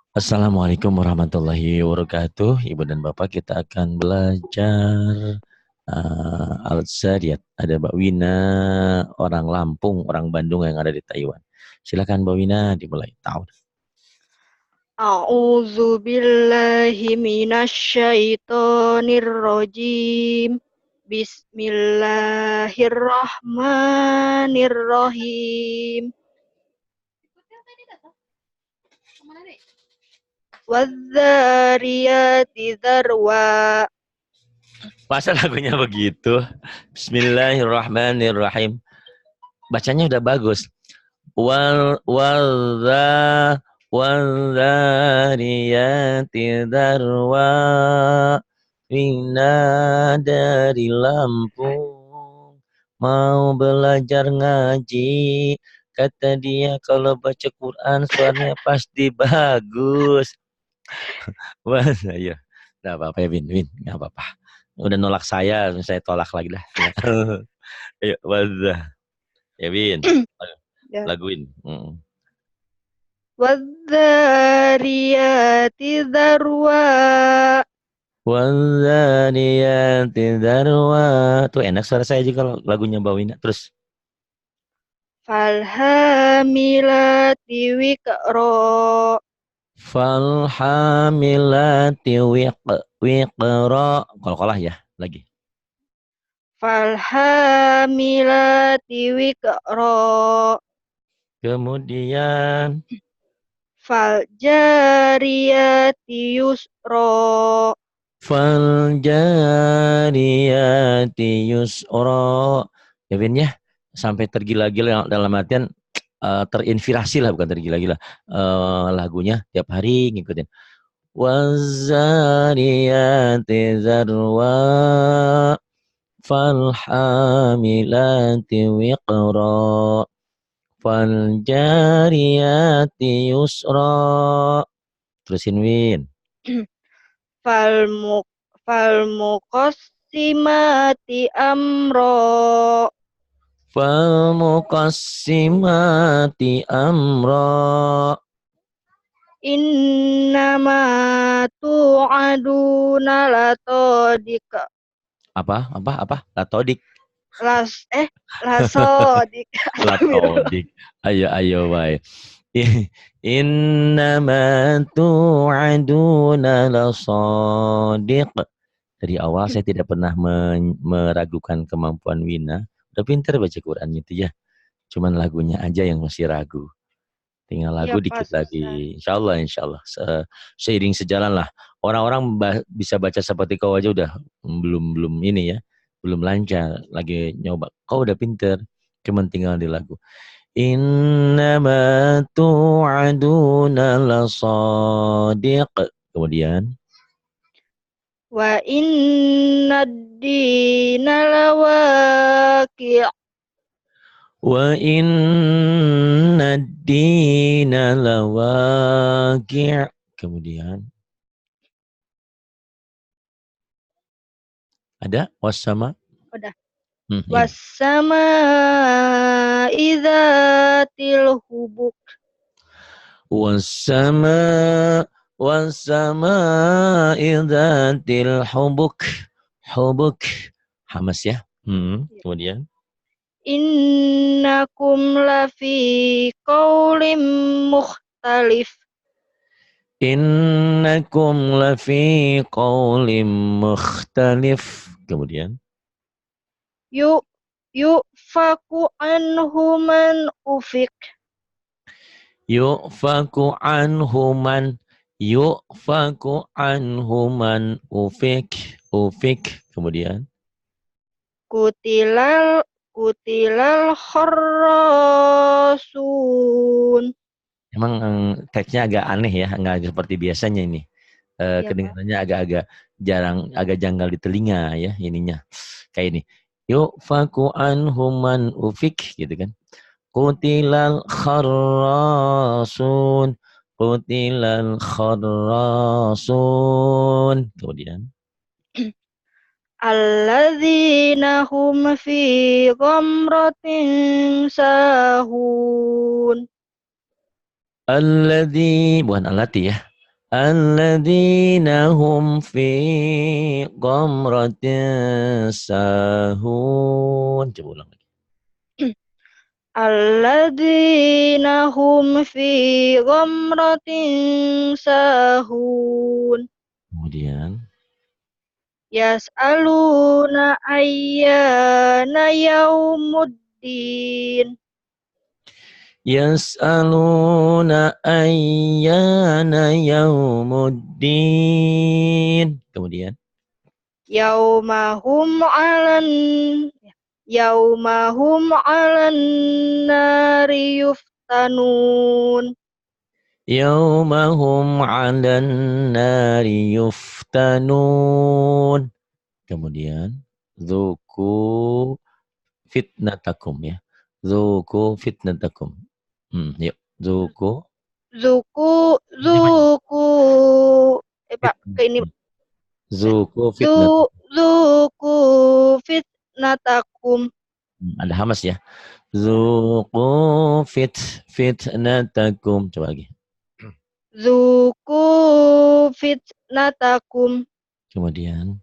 Assalamualaikum warahmatullahi wabarakatuh. Ibu dan Bapak, kita akan belajar Al-Zariyat. Ada Mbak Wina, orang Lampung, orang Bandung yang ada di Taiwan. Silakan Mbak Wina, dimulai. Tahu. A'udzu billahi minasyaitonir rajim. Bismillahirrahmanirrahim. Wadzariyati dzarwa. Masa lagunya begitu? Bismillahirrahmanirrahim. Bacanya udah bagus. Wadzariyati dzarwa. Wina dari Lampung mau belajar ngaji. Kata dia kalau baca Quran suaranya pasti bagus. Wah, iya. Nggak apa-apa ya, Win. Nggak apa-apa. Udah nolak saya tolak lagi dah. Ayo, wazah. Ya, Win. Ya. Laguin. Wadzariyati dzarwa. Wadzariyati dzarwa. Tuh enak suara saya juga kalau lagunya Mbak Wina. Terus. Falhamilati wiqra. Falhamilati wiqra. Kalau ya, lagi. Falhamilati wiqra. Kemudian Faljariyati yusra. Faljariyati yusra. Ya Vin ya, sampai tergila-gila dalam artian terinspirasi lah, bukan tergila-gila. Lagunya tiap hari ngikutin. Wazariyati zarwa falhamilati wiqra faljariyati yusra. Terusin Win. Falmu falmuqassimati amro. Falmuqassimati amra. Innama tu'aduna latodiq. Apa? Latodik. Lasodik. Latodik. Ayo, baik. Innama tu'aduna lasadiq. Dari awal saya tidak pernah meragukan kemampuan Wina. Udah pintar baca Quran itu ya. Cuman lagunya aja yang masih ragu. Tinggal Iya, lagu Pak dikit Ustaz. lagi. Insya Allah. Seiring sejalan lah. Orang-orang bisa baca seperti kau aja udah belum ini ya. Belum lancar. Lagi nyoba. Kau udah pinter. Cuman tinggal di lagu. Innama tu'aduna lasadiq. Kemudian. Wa inna ad-dina lawaqi'. Wa inna ad-dina lawaqi'. Kemudian. Ada wasama. Udah. Ini. Wassama'i dzatil hubuk. Wasama idzatil hubuk hamas ya. Kemudian Innakum lafi qaulim mukhtalif. innakum lafi qaulim mukhtalif. Kemudian Yuk yufaku anhu man ufik. yu'faku anhuman ufik. Kemudian Kutilal kharrasun. emang teksnya agak aneh ya, nggak seperti biasanya ini. Iya, Pak. Kedengarannya agak-agak jarang, agak janggal di telinga ya ininya. Kayak ini. Yu'faku anhuman ufik gitu kan. Qutilal kharrasun. Qutilal kharrasun. Kemudian. Alladzina hum fi ghamratin sahun. Alladzi, bukan alati ya. Alladzina hum fi ghamratin sahun. Coba ulang lagi. Alladzina hum fi ghamratin sahun. Kemudian Yas'aluna ayyana yaumuddin. yas'aluna ayyana yaumuddin. Kemudian Yaumahum 'alan Yaumahum 'alan nari yuftanun. yaumahum 'alan nari yuftanun. Kemudian zuku fitnatakum ya. Zuku fitnatakum. Yuk. Zuku Zuku dipanjang. zuku Pak, ke ini. Zuku Zu fitnatakum. zuku fitnatakum. Ada hamas ya. Zuku fitnatakum. Coba lagi. Zuku fitnatakum. Kemudian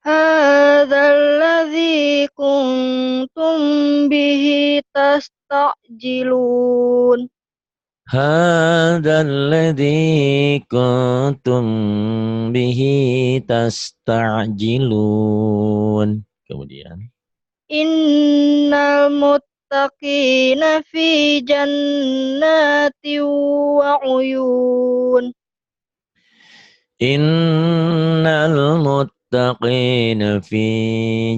Hadzal ladzi kuntum bihi tasta'jilun. hadzal ladzi kuntum bihi tasta'jilun. Kemudian Innal muttaqina fi jannatin wa uyun. innal muttaqina fi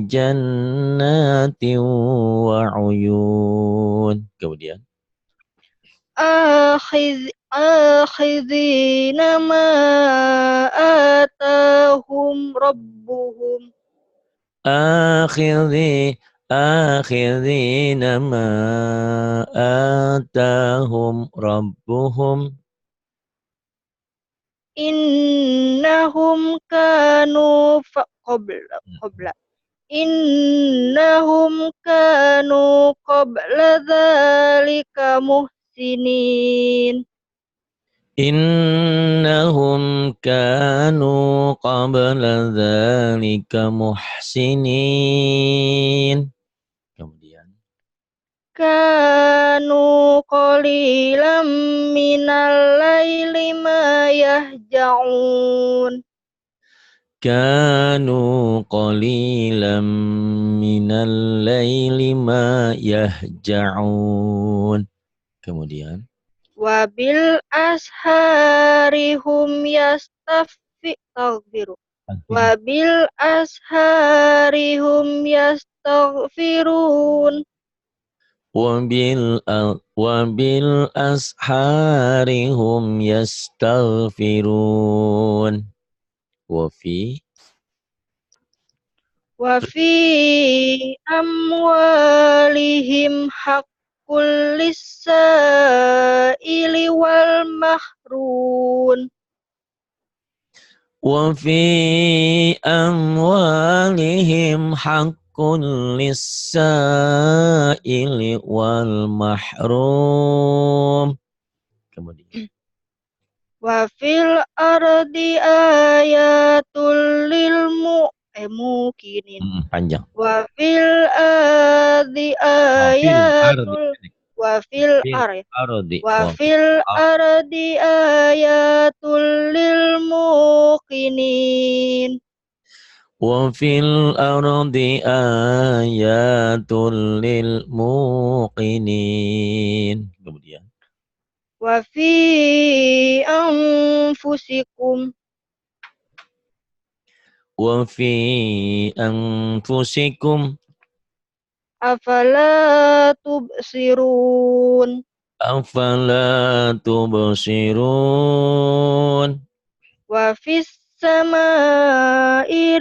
jannatin wa uyun. Kemudian Akhidhina ma atahum rabbuhum. akhidhi akhidhina ma atahum rabbuhum. Innahum kanu qabla Innahum kanu qabla dzalika muhsinin. Innahum kanu qabla dzalika muhsinin. Kemudian Kanu qalilan minal laili ma yahja'un. kanu qalilan minal laili ma yahja'un. Kemudian Wabil asharihum yastaghfiru. Wabil asharihum yastaghfirun. wabil asharihum yastaghfirun. Wafi Wa fi amwalihim haqqul lis-sa'ili wal mahrun. Wafi amwalihim haqqun lis-sa'ili wal mahrum. Kemudian Wa fil ardi ayatul lil muqinin. panjang. Wa fil ardi ayatul Wa fil ardi ardi Wa fil ardi ayatul lil muqinin. wa fil ardi ayatul lil muqinin. Kemudian Wa fi anfusikum wa fi anfusikum afala tubsirun. afala tubsirun. Wa fis samai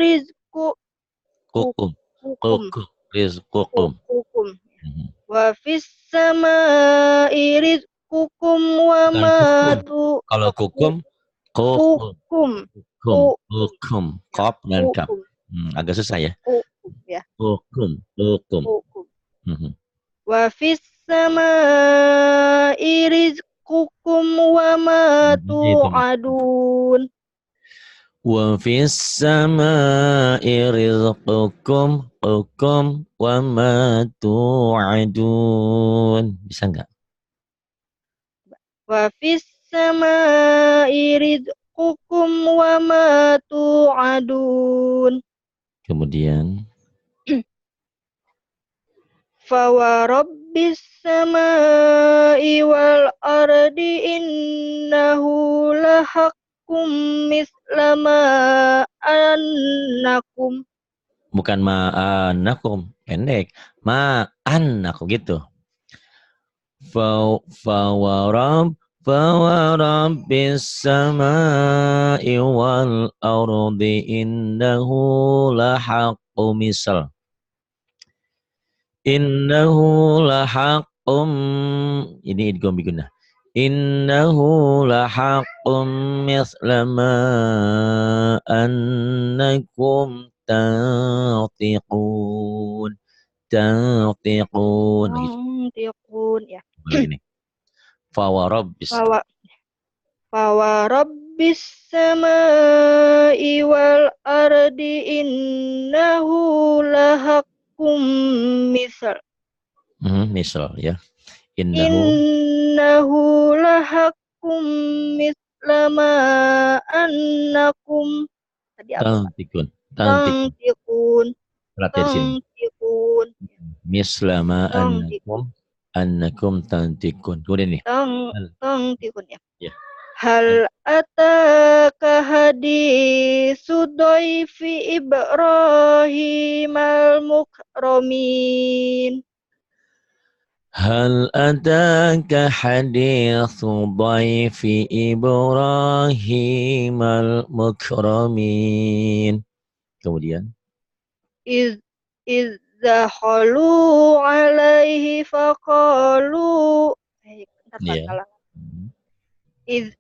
Kukum rizqukum. rizqukum. Wa fis samai rizqukum wa Bukan ma kukum. tu Kalau kukum kukum kop dan kap. Agak susah ya. Ya. Kukum. Wa fis samai rizqukum wa ma tu'adun. Wa fis sama'i rizqukum wa ma tu'adun. Bisa enggak? Wa fis sama'i rizqukum wa ma tu'adun. Kemudian Fa wa rabbis sama'i wal ardi innahu lahaqqum mislama annakum. bukan ma'anakum, pendek. Ma'anakum gitu. Fawarab sama'i wal ardi innahu lahaqqu misal. Innahu lahaqqum, ini idgham bigunnah. Innahu lahaqqum mislama annakum tantiqun. Tantiqun gitu. Tiqun ya. Lagi nih. Fawarabbis. Fawarabbis sama'i wal ardi innahu lahaqqum misal. Misal ya. Innahu lahaqqum mislama annakum. Tadi apa, Pak? Tantiqun. Tantiqun. Perhatian di sini. Tantiqun. Mislama annakum tantiqun. Kemudian nih. Tantiqun ya. Ya. Hal ataka hadisu dhaifi Ibrahim al-mukramin. Hal ataka hadithu dhaifi Ibrahim al-mukramin. Kemudian Iz dakhalu alaihi faqalu. ya. Iz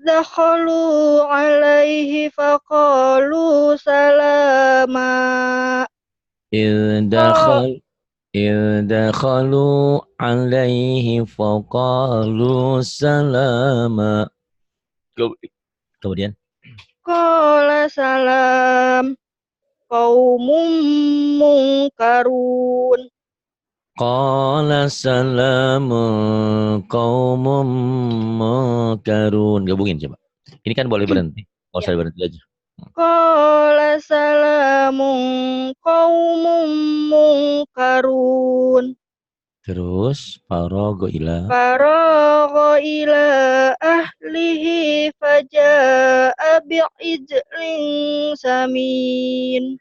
dakhalu alaihi faqalu salama. إذ دخلوا عليه فقالوا سلاما. Kemudian Qala salam qaumum munkarun. Qala salamun qaumun munkarun. Gabungin coba. Ini kan boleh berhenti. Nggak usah berhenti aja. Qala salamun qaumun munkarun. Terus faragha ila ahlihi faja'a bi'ijlin samin.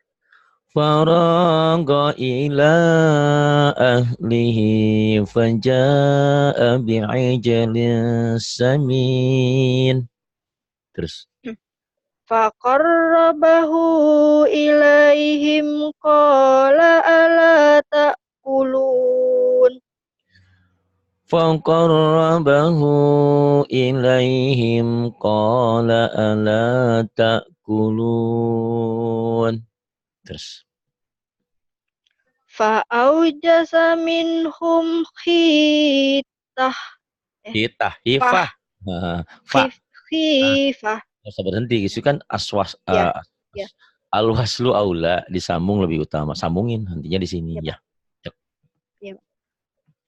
faragha ila ahlihi faja'a bi'ijlin samin. Terus Faqarrabahu ilaihim qala ala ta'kulun. Faqarrabahu ilaihim qala ala ta'kulun. Terus Fa'aujasa minhum khitah. hifah. Khifah. Nggak usah berhenti, itu kan Ya. alwaslu aula, disambung lebih utama. Sambungin hentinya di sini ya.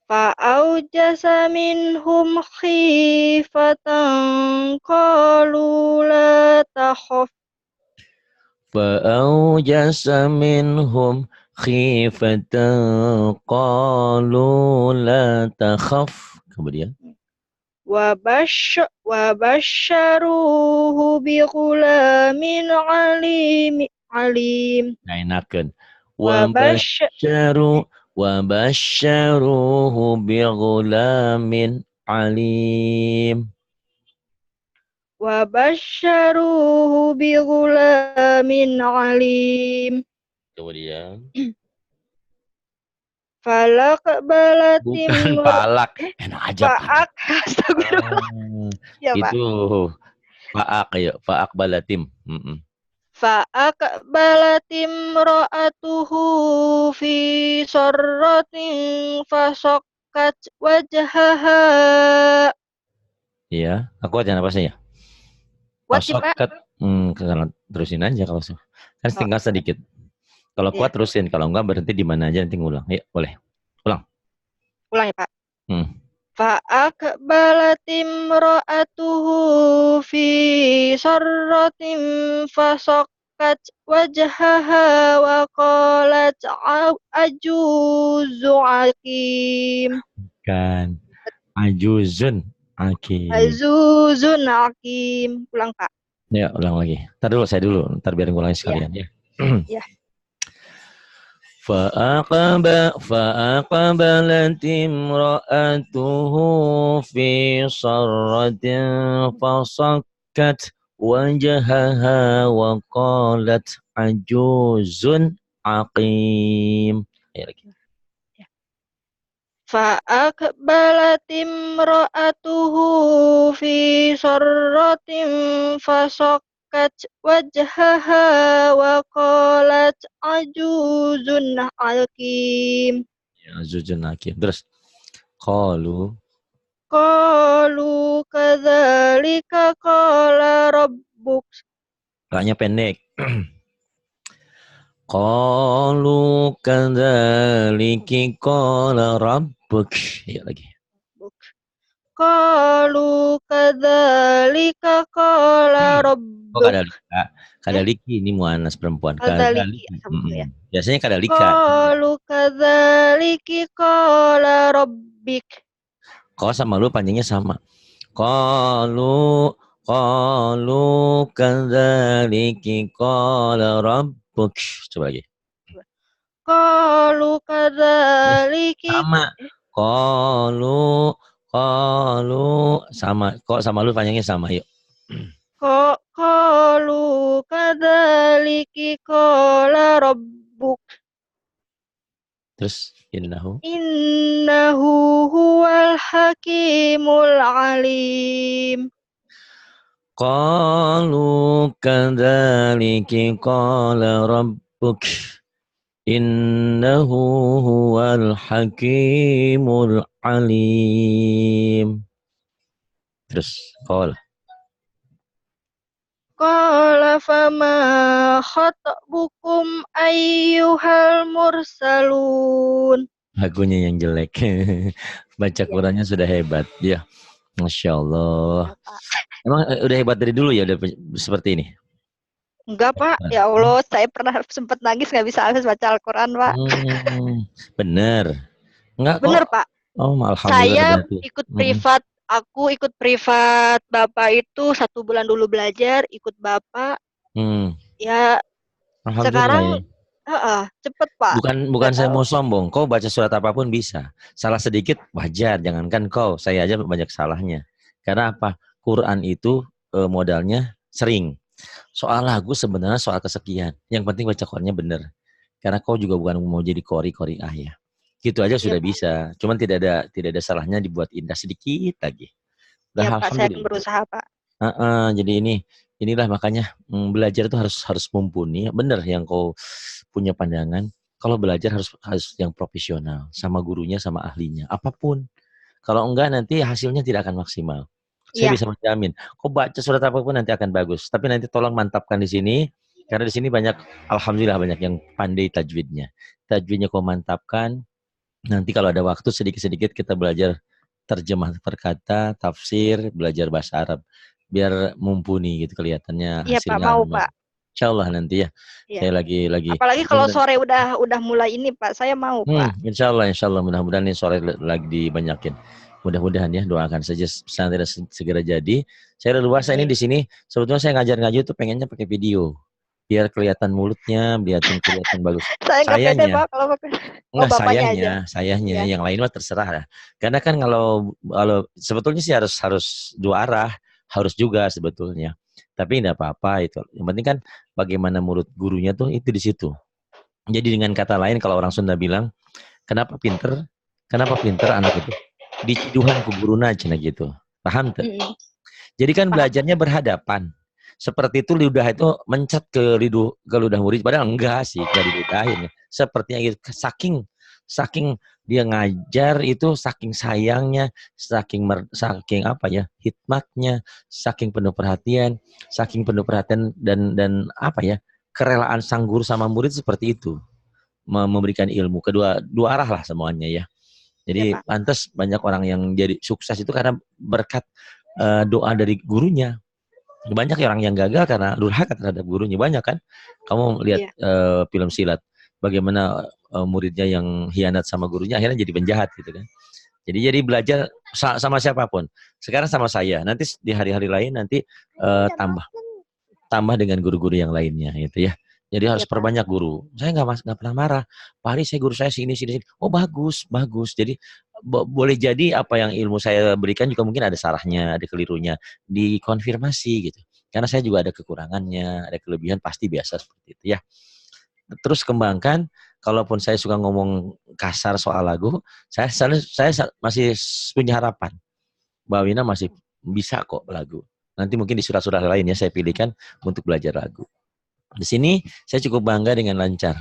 Fa'aujasa minhum khifatan qalu la takhaf. Fa'aujasa minhum khifatan qalu la takhaf. Kemudian wa basyaruhu bi ghulamin alim. Nah, enakeun. Wa basyaruhu bi ghulamin alim. Wa basyaruhu bi ghulamin alim. Kemudian Falak balatim. Bukan palak. Enak aja Faak. Ya, Pak. Itu faak ya, faak balatim. Faak balatim ra'atuhu fi sarratin fasakkat wajhaha Iya. Aku aja apa sih ya? Kuat sih, Pak. Fasokat. Terusin aja kalau kan Oh, tinggal sedikit. Kalau iya. kuat terusin, kalau enggak berhenti di mana aja nanti ngulang. Ya, boleh. Ulang. Ulang ya, Pak. Hmm. فأقبلت امرأته في سرة فصكت وجهها وقالت عجوز عقيم. Kan. Ajuzun. Oke. عجوز عقيم. Ulang, Pak. Ya, ulang lagi. Ntar dulu, saya dulu. Ntar biar ngulangi Iya, sekalian ya. iya. فأقبلت امرأته في صرة فصكت وجهها وقالت عجوز عقيم. Ayo lagi. فأقبلت امرأته في سرة فصكت وجهها وقالت عجوز عقيم. Ya, Zujun Hakim. Terus, qalu. قالوا كذلك قال ربك. Kayaknya pendek. Qalu kadzaliki qala rabbuk. Ya lagi. قالوا كذلك قال Oh, ربك. kadalika. Ya, Kadaliki ini muannas perempuan. kadzaliki Kadaliki. sama ya. Biasanya kadalika. Qalu kadzaliki qala rabbik. Kau sama lu panjangnya sama. Qalu qalu kadzaliki qala rabbuk. Coba lagi. Qalu kadzaliki. Sama. Qalu qalu sama. Kok sama lu panjangnya sama, yuk. Qalu kadzaliki qala rabbuk. Terus innahu. Innahu huwal hakimul alim. Qalu kadzaliki qala rabbuk. Innahu huwal hakimul alim. Terus qala. Qala fama khatbukum ayyuhal mursalun. Lagunya yang jelek. Baca Iya, Qurannya sudah hebat. Ya, Masya Allah. iya, Pak. Emang udah hebat dari dulu ya, udah seperti ini? Enggak, Pak. Ya Allah, saya pernah sempat nangis nggak bisa habis baca Al-Quran, Pak. Bener. Enggak kok. Bener, Pak. Oh, alhamdulillah Saya berarti. ikut privat. Aku ikut privat Bapak itu 1 bulan dulu belajar, ikut Bapak. Ya, Alhamdulillah ya. sekarang cepet, Pak. Bukan Nggak saya tahu. mau sombong. Kau baca surat apapun bisa. Salah sedikit wajar. Jangankan kau, saya aja banyak salahnya. Karena apa? Quran itu modalnya sering. Soal lagu sebenarnya soal kesekian. Yang penting baca Qurannya bener. Karena kau juga bukan mau jadi kori ya. Gitu aja Iya, sudah Pak. bisa. Cuman tidak ada salahnya dibuat indah sedikit lagi. Iya, Udah Pak. Saya akan alhamdulillah. berusaha, Pak. Jadi inilah makanya belajar itu harus mumpuni. Bener yang kau punya pandangan. Kalau belajar harus yang profesional, sama gurunya, sama ahlinya, apapun. Kalau enggak nanti hasilnya tidak akan maksimal. Saya Iya, bisa menjamin. Kau baca surat apapun nanti akan bagus. Tapi nanti tolong mantapkan di sini, karena di sini banyak, alhamdulillah banyak yang pandai tajwidnya. Tajwidnya kau mantapkan. Nanti kalau ada waktu sedikit-sedikit kita belajar terjemah perkata, tafsir, belajar bahasa Arab. Biar mumpuni gitu kelihatannya iya, Pak. hasilnya Mau, amal. Pak. Insya Allah nanti ya. Iya. Saya lagi. Apalagi kalau sore udah mulai ini, Pak. Saya mau, Pak. Insya Allah mudah-mudahan ini sore lagi dibanyakin. Mudah-mudahan ya, doakan saja pesantren segera jadi. Saya leluasa ini di sini. Sebetulnya saya ngajar itu pengennya pakai video, biar kelihatan mulutnya, biar kelihatan bagus. Saya nggak pede, Sayangnya, Pak, kalau pakai. Oh, enggak bapaknya aja. sayangnya Iya. yang lain mah terserah lah. Karena kan kalau sebetulnya sih harus dua arah, harus juga sebetulnya. Tapi enggak apa-apa itu. Yang penting kan bagaimana mulut gurunya tuh itu di situ. Jadi dengan kata lain kalau orang Sunda bilang, kenapa pinter anak itu? Diciduhan ku guruna cenah gitu. Paham tuh? Jadi kan Paham. belajarnya berhadapan. Seperti itu lidah itu mencet ke ludah murid, padahal enggak sih, enggak diludahin. Sepertinya gitu. Saking Dia ngajar itu saking sayangnya, saking apa ya, hikmatnya, saking penuh perhatian, dan apa ya, kerelaan sang guru sama murid seperti itu, memberikan ilmu dua arah lah semuanya ya. Jadi pantas banyak orang yang jadi sukses itu karena berkat doa dari gurunya. Banyak orang yang gagal karena durhaka terhadap gurunya, banyak kan. Kamu lihat film silat, bagaimana muridnya yang hianat sama gurunya akhirnya jadi penjahat gitu kan. Jadi belajar sama siapapun. Sekarang sama saya, nanti di hari-hari lain nanti tambah dengan guru-guru yang lainnya gitu ya. Jadi harus perbanyak guru. Saya nggak pernah marah. Pak Ari, saya guru saya sini. Oh bagus. Jadi boleh jadi apa yang ilmu saya berikan juga mungkin ada salahnya, ada kelirunya. Dikonfirmasi gitu. Karena saya juga ada kekurangannya, ada kelebihan, pasti biasa seperti itu ya. Terus kembangkan, kalaupun saya suka ngomong kasar soal lagu, saya masih punya harapan. Mbak Wina masih bisa kok lagu. Nanti mungkin di surat-surat lain ya saya pilihkan untuk belajar lagu. Di sini saya cukup bangga dengan lancar.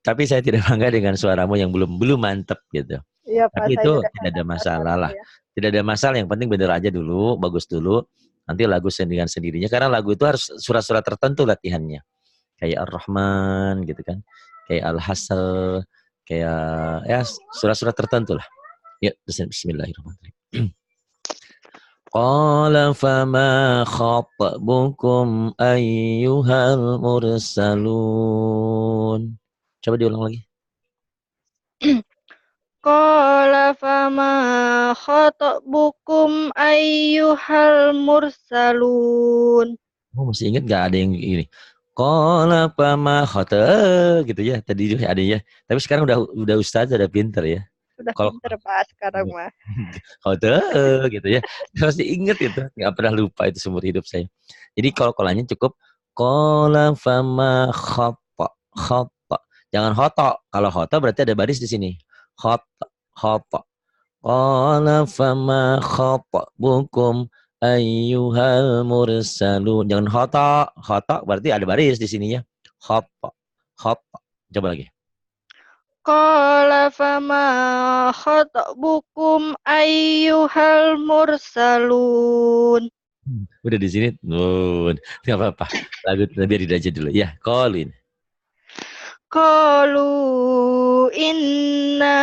Tapi saya tidak bangga dengan suaramu yang belum mantep gitu. Ya, tapi itu tidak ada masalah lah. Ya. Tidak ada masalah, yang penting bener aja dulu, bagus dulu. Nanti lagu dengan sendirinya, karena lagu itu harus surat-surat tertentu latihannya. Kayak Ar-Rahman gitu kan. Kayak Al-Hasr, kayak ya surat-surat tertentu lah. Ya, bismillahirrahmanirrahim. Qala fama khatbukum ayyuhal mursalun. Coba diulang lagi. Qala fama khatbukum ayyuhal mursalun. Oh, masih ingat gak ada yang ini? Qala fama gitu ya. Tadi juga ada ya. Tapi sekarang udah ustaz, udah pinter ya. Udah pinter Pak sekarang mah. Gitu ya. Pasti inget itu. Gak pernah lupa itu seumur hidup saya. Jadi kolanya cukup qala fama khata. Jangan khoto. Kalau khoto berarti ada baris di sini. Khoto. Qala fama khatabukum ayyuhal mursalun. Jangan khoto berarti ada baris di sininya. Khoto. Coba lagi. Qala fama khatbukum ayyuhal mursalun. Udah di sini, nggak apa-apa. Lagu biar aja dulu. Ya, Colin. Qalu inna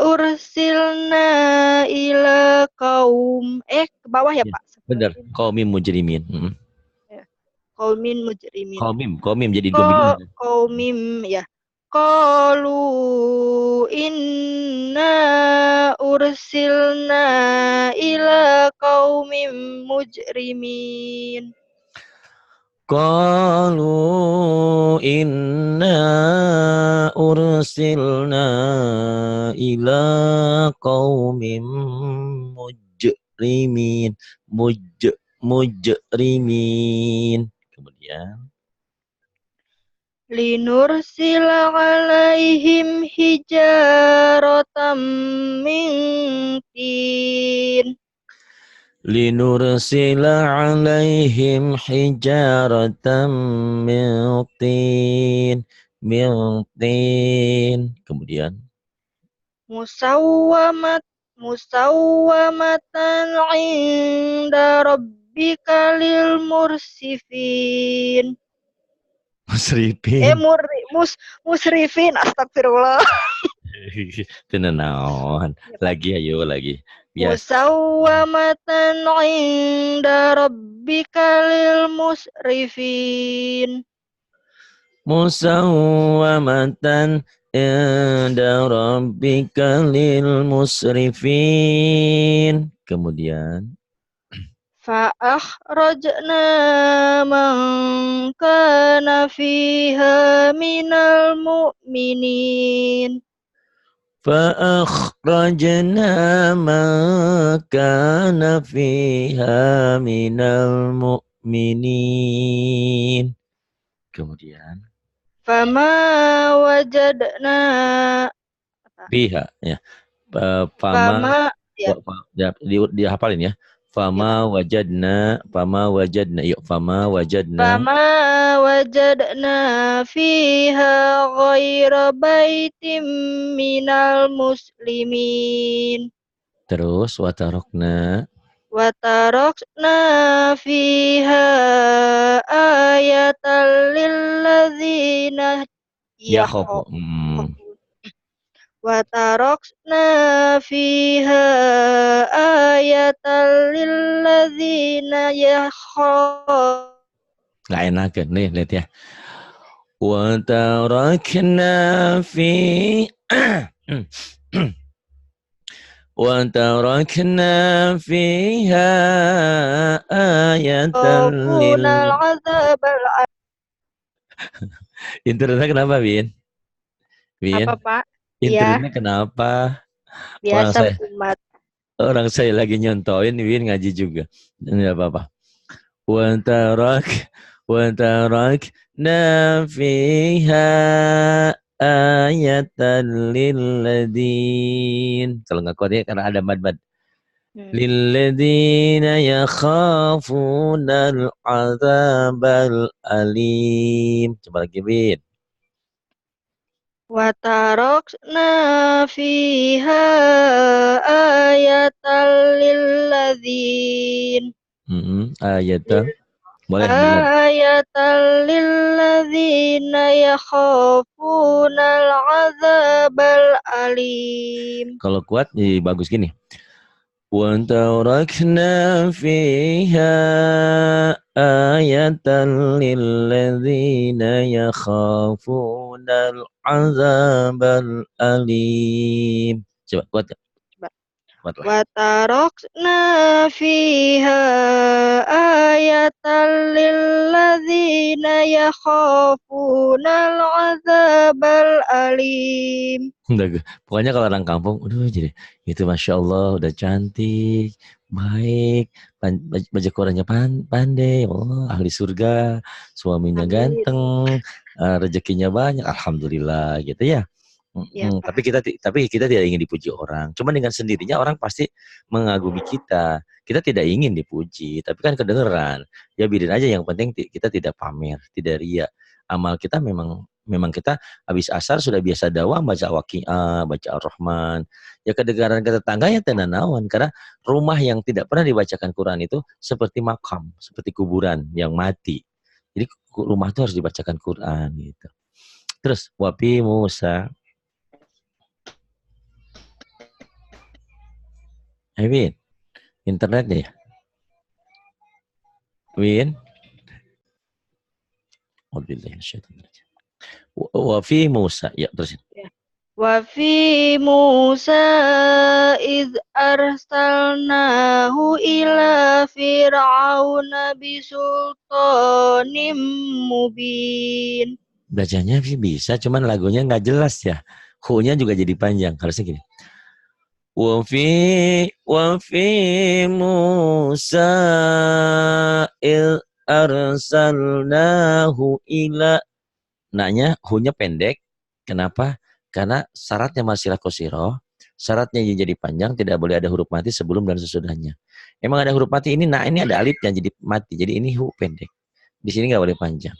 ursilna ila kaum. Ke bawah ya, Pak? Benar, qaumim mujrimin. Qaumin mujrimin. Qaumim jadi dominan. Qaumim ya. Qalu inna ursilna ila qaumim mujrimin. Qalu inna ursilna ila qaumin mujrimin. Mujrimin. Kemudian Linursila alaihim hijaratam min tin. Linursila alaihim hijaratan min tin. Kemudian musawwamatan inda rabbika lil mursifin. Musrifin, astagfirullah. Tenawan. Lagi ayo lagi. Musawwamatan inda rabbika lil musrifin. Musawwamatan inda rabbika lil musrifin. Kemudian Fa'akhrajna man kana fiha minal mu'minin. Fa'akhrajna man kana fiha minal mu'minin. Kemudian Fama wajadna fiha ya. Fama ya, dihafalin ya. Fama wajadna. Yuk, fama wajadna fiha ghaira baitim minal muslimin. Terus watarokna fiha ayatan lilladzina yakhofu. Watarokna fiha ayatan lilladzina yakhofu. Gak enak kan nih, lihat ya. Watarakna fi وتركنا فيها آية Internetnya kenapa, Bin? Apa, Pak? Internetnya kenapa? Biasa umat. Orang saya lagi nyontoin, Bin ngaji juga. Tidak apa-apa. وتركنا فيها ayatan lilladin. Kalau nggak kuat ya karena ada mad-mad. Lilladina yakhafunal azabal alim. Coba lagi, Bin. Watarokna fiha ayatan lilladzin. Ayatan. Boleh. Ayatan lilladzina yakhafunal azabal alim. Kalau kuat jadi bagus gini. وَتَرَكْنَا فِيهَا آيَةً لِلَّذِينَ يَخَافُونَ الْعَذَابَ الْأَلِيمِ. Coba kuat ya? Watarokna fiha ayatan lilladzina yakhafunal azabal alim. Pokoknya kalau orang kampung, jadi itu Masya Allah udah cantik, baik, baca Qurannya pandai, oh ahli surga, suaminya ganteng, rezekinya banyak, alhamdulillah gitu ya. Tapi kita tidak ingin dipuji orang. Cuma dengan sendirinya orang pasti mengagumi kita. Kita tidak ingin dipuji, tapi kan kedengeran. Ya biarin aja, yang penting kita tidak pamer, tidak ria. Amal kita memang kita habis asar sudah biasa dakwah, baca Waqiah, baca Ar-Rahman. Ya kedengaran ke tetangga ya tenanawan, karena rumah yang tidak pernah dibacakan Quran itu seperti makam, seperti kuburan yang mati. Jadi rumah itu harus dibacakan Quran gitu. Terus wapi Musa. Win, internetnya ya? Win? Wa fi Musa, ya terus. Wa fi Musa iz arsalnahu ila fir'auna bisultanim mubin. Bacanya sih bisa, cuman lagunya nggak jelas ya. Hu-nya juga jadi panjang. Harusnya gini. Wa fi Musa iz arsalnahu ila. Nanya, hu-nya pendek. Kenapa? Karena syaratnya masilah qasirah, syaratnya jadi panjang, tidak boleh ada huruf mati sebelum dan sesudahnya. Emang ada huruf mati ini, ini ada alif yang jadi mati. Jadi ini hu pendek. Di sini nggak boleh panjang.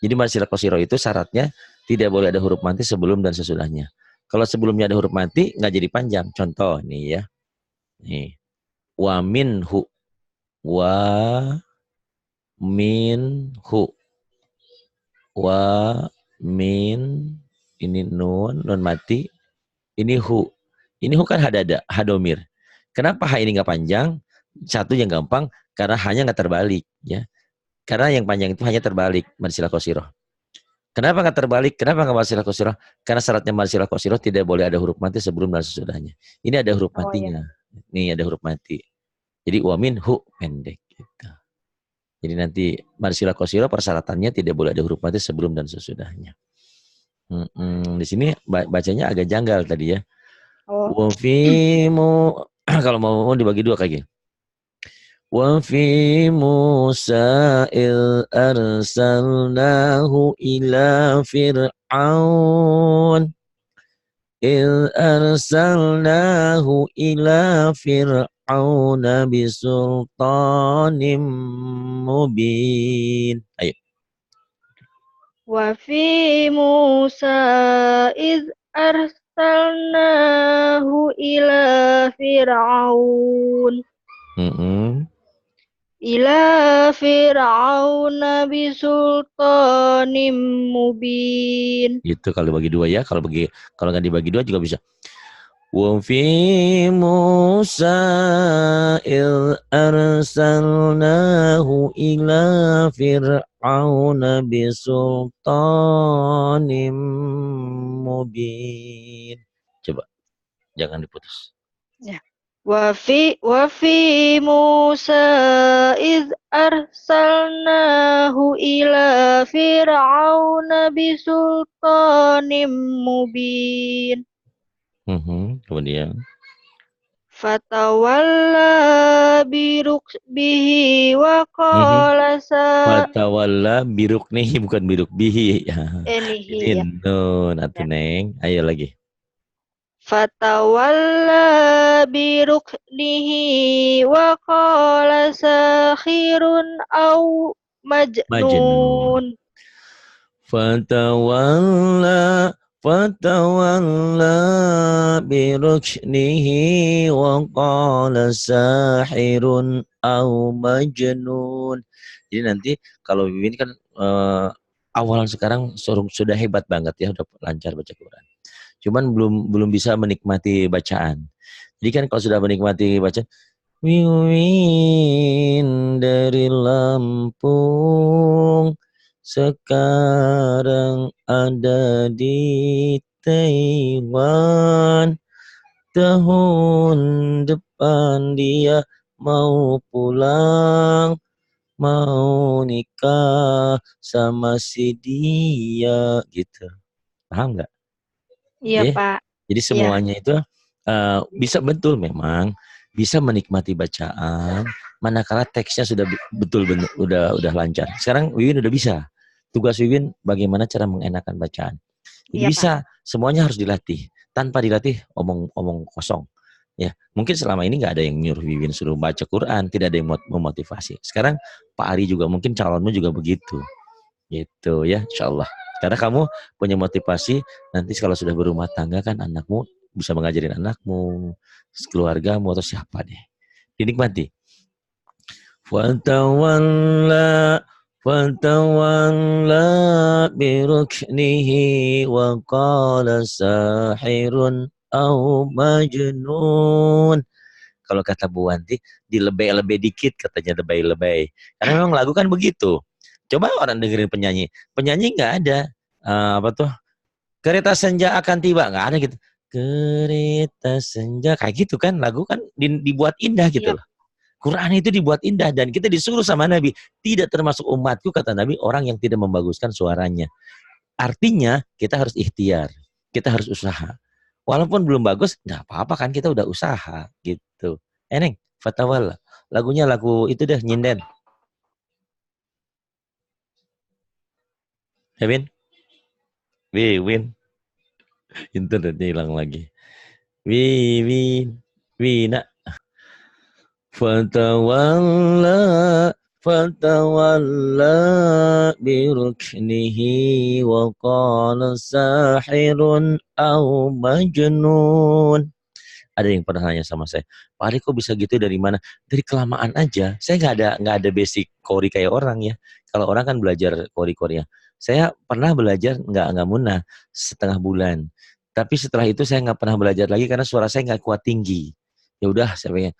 Jadi masilah qasirah itu syaratnya tidak boleh ada huruf mati sebelum dan sesudahnya. Kalau sebelumnya ada huruf mati, nggak jadi panjang. Contoh nih ya. Nih. Wa minhu. Wa minhu. Wa min, ini nun mati, ini hu. Ini hu kan hadada, hadomir. Kenapa ha ini nggak panjang? Satu yang gampang, karena hanya nggak terbalik ya. Karena yang panjang itu hanya terbalik, masilah qasirah. Kenapa nggak terbalik? Kenapa nggak masilah qasirah? Karena syaratnya masilah qasirah tidak boleh ada huruf mati sebelum dan sesudahnya. Ini ada huruf matinya. Nih ada huruf mati. Jadi wa min hu pendek gitu. Jadi nanti masilah qasirah persyaratannya tidak boleh ada huruf mati sebelum dan sesudahnya. Di sini bacanya agak janggal tadi ya. Kalau mau dibagi dua kayak gini. Wa fi Musa il arsalnahu ila fir'aun إذ أرسلناه إلى فرعون بسلطان مبين. Ayo. وفي موسى إذ أرسلناه إلى فرعون إلى فرعون بسلطان مبين. Gitu kalau bagi dua ya. Kalau nggak dibagi dua juga bisa. وفي موسى إذ أرسلناه إلى فرعون بسلطان مبين. Coba, jangan diputus. Ya. وفي موسى إذ أرسلناه إلى فرعون بسلطان مبين. Kemudian Fatawalla birukbihi wa qala Fatawalla biruknihi, bukan birukbihi ya. enihi ya. Nun atau neng. Ayo lagi. Fatawalla biruknihi wa qala sakhirun au majnun. Fatawalla biruknihi wa qala sahirun au majnun. Jadi nanti kalau Wiwin kan awalan sekarang sudah hebat banget ya, udah lancar baca Quran. Cuman belum bisa menikmati bacaan. Jadi kan kalau sudah menikmati bacaan, Wiwin dari Lampung sekarang ada di Taiwan. Tahun depan dia mau pulang, mau nikah sama si dia, gitu. Paham nggak? Iya, Pak. Jadi semuanya itu bisa betul memang, bisa menikmati bacaan, manakala teksnya sudah udah lancar. Sekarang Wiwin udah bisa. Tugas Wiwin bagaimana cara mengenakan bacaan. Jadi bisa, Pak. Semuanya harus dilatih. Tanpa dilatih omong kosong. Ya, mungkin selama ini nggak ada yang nyuruh Wiwin suruh baca Quran, tidak ada yang memotivasi. Sekarang Pak Ari juga mungkin calonmu juga begitu. Gitu ya, insyaallah. Karena kamu punya motivasi, nanti kalau sudah berumah tangga kan anakmu bisa mengajarin anakmu, keluargamu atau siapa deh. Dinikmati. Fatawalla biruknihi wa qala sahirun au majnun. Kalau kata Bu Wanti, dilebay-lebay dikit katanya, lebay-lebay. Karena memang lagu kan begitu. Coba orang dengerin penyanyi. Penyanyi nggak ada. Apa tuh? Kereta senja akan tiba. Nggak ada gitu. Kereta senja. Kayak gitu kan. Lagu kan dibuat indah gitu loh. Quran itu dibuat indah. Dan kita disuruh sama Nabi. Tidak termasuk umatku, kata Nabi, orang yang tidak membaguskan suaranya. Artinya kita harus ikhtiar. Kita harus usaha. Walaupun belum bagus, nggak apa-apa kan, kita udah usaha gitu. Neng, Fatawalla. Lagunya lagu itu deh, nyinden. Ya, Win. Internetnya hilang lagi. Wina. Fatawalla biruknihi wa qala sahirun au majnun. Ada yang pernah nanya sama saya, Pak Ari kok bisa gitu, dari mana? Dari kelamaan aja. Saya nggak ada basic kori kayak orang ya. Kalau orang kan belajar kori-korinya. Saya pernah belajar nggak munah setengah bulan. Tapi setelah itu saya nggak pernah belajar lagi karena suara saya nggak kuat tinggi. Ya udah, saya pengen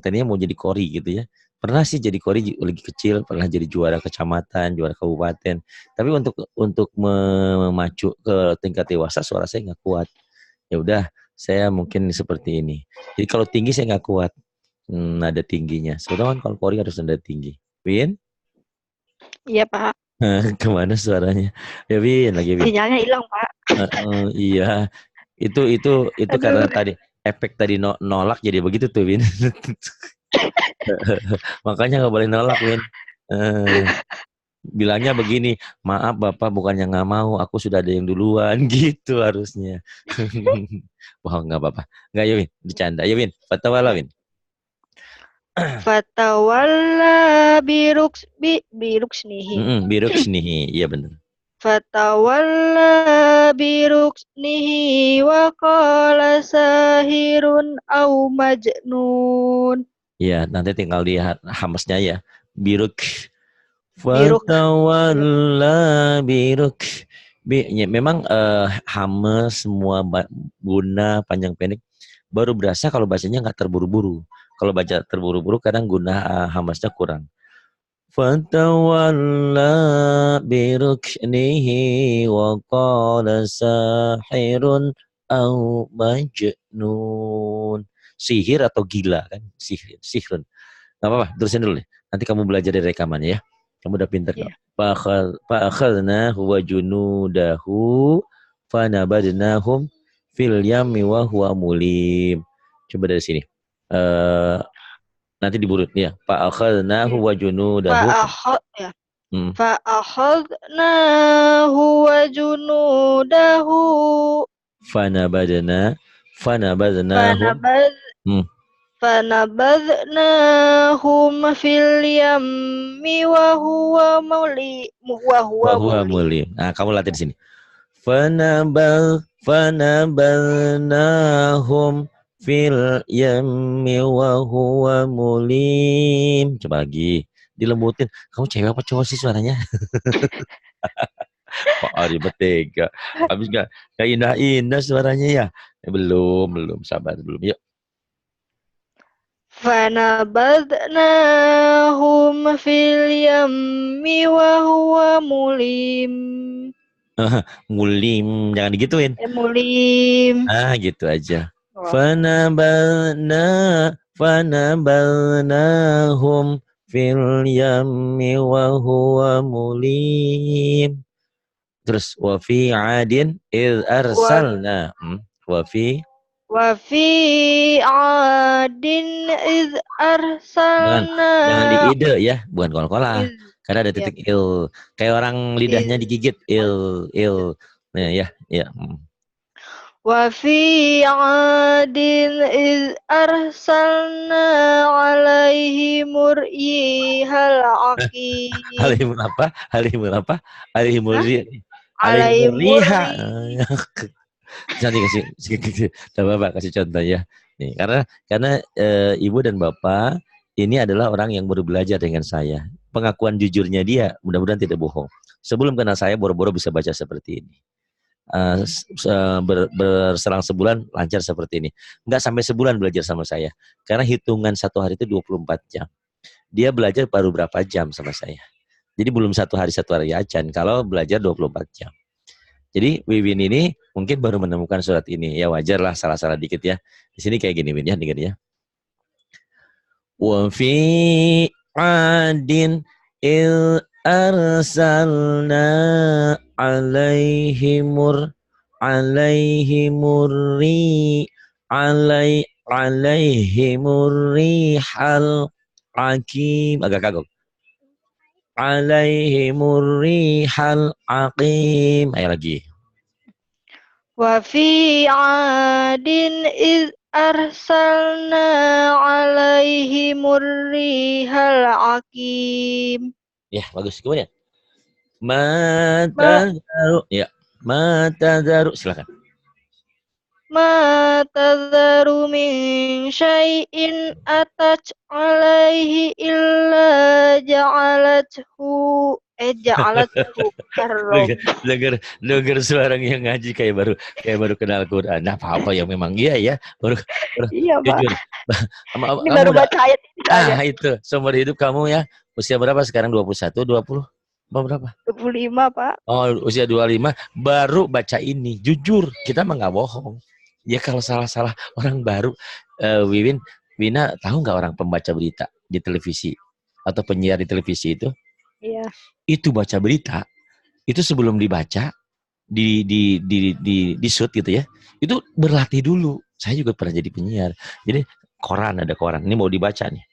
tadinya mau jadi kori gitu ya. Pernah sih jadi kori lagi kecil, pernah jadi juara kecamatan, juara kabupaten. Tapi untuk memacu ke tingkat dewasa suara saya nggak kuat. Ya udah, saya mungkin seperti ini. Jadi kalau tinggi saya nggak kuat nada tingginya. Sebetulnya kan kalau kori harus nada tinggi. Win? Iya, Pak. Kemana suaranya? Ya Win, lagi Win. Sinyalnya hilang, Pak. Iya. Itu karena tadi efek tadi nolak jadi begitu tuh Win. Makanya nggak boleh nolak Win. Bilangnya begini, maaf Bapak bukannya nggak mau, aku sudah ada yang duluan gitu harusnya. Wah nggak apa-apa. Nggak ya Win, bercanda. Ya Win, fatawala Win. Fatawalla biruksnihi. Biruksnihi, iya benar. Fatawalla biruksnihi wa qala sahirun au majnun. Iya, nanti tinggal di hamsnya ya. Biruk. Biruk. Fatawalla biruk. Ya, memang hames semua guna panjang pendek baru berasa kalau bacanya nggak terburu-buru. Kalau baca terburu-buru kadang guna hamasnya kurang. Fatawalla biruknihi wa qala sahirun au majnun. Sihir atau gila kan? Sihir. Gak apa-apa, terusin dulu deh. Nanti kamu belajar dari rekamannya ya. Kamu udah pinter kok. Yeah. Fa'akhadna huwa junudahu fanabadnahum fil yammi wa huwa mulim. Coba dari sini. Nanti diburut ya. Fa'akhadnahu wa junudahu. Fa'akhadnahu wa junudahu Fanabadnahum fanabadnahum fil yammi wa huwa mulim. Nah, kamu latih di sini. Fanabadnahum fil yammi wa huwa mulim. Coba lagi. Dilembutin. Kamu cewek apa cowok sih suaranya? Pak Ari betega. Habis gak indah-indah suaranya ya? Belum. Sabar belum. Yuk. Fanabadnahum fil yammi wa huwa mulim. Mulim, jangan digituin. Mulim. Gitu aja. Fanabalnahum fil yammi wa huwa mulim. Terus wa fi adin iz arsalna. Wa fi adin iz arsalna. Jangan di ide ya, bukan kol-kolah. Karena ada titik il. Kayak orang lidahnya digigit il. Nah, ya. Wa fi adin iz arsalna alaihim rihal aqim. Alaihim apa? Alaihimul riha. Nanti kasih Bapak kasih contoh ya. Nih, karena ibu dan bapak ini adalah orang yang baru belajar dengan saya. Pengakuan jujurnya dia mudah-mudahan tidak bohong. Sebelum kenal saya boro-boro bisa baca seperti ini. Berselang sebulan lancar seperti ini. Enggak sampai sebulan belajar sama saya. Karena hitungan satu hari itu 24 jam. Dia belajar baru berapa jam sama saya. Jadi belum satu hari acan. Kalau belajar 24 jam. Jadi Wiwin ini mungkin baru menemukan surat ini. Ya wajar lah salah-salah dikit ya. Di sini kayak gini Win ya, dengar ya. Wa fi adin il arsalna alaihimur rihal aqim. Agak kagok. Alaihimur rihal aqim. Ayo lagi. Wa fi adin iz arsalna alaihimur rihal aqim. Ya, bagus. Kemudian Matadharu. Ya, matadharu. Silakan. Matadharu min syai'in ataj alaihi illa ja'alathu dengar suara yang ngaji kayak baru kenal Quran. Nah, apa yang memang iya ya, baru iya, jujur. Ini baru baca ayat ini. Itu seumur hidup kamu ya. Usia berapa sekarang? 21, 20? Berapa? 25, Pak. Oh, usia 25 baru baca ini. Jujur, kita mah nggak bohong. Ya kalau salah-salah orang baru, Wina tahu nggak orang pembaca berita di televisi atau penyiar di televisi itu? Iya. Itu baca berita, itu sebelum dibaca, di shoot gitu ya, itu berlatih dulu. Saya juga pernah jadi penyiar. Jadi ada koran, ini mau dibaca nih.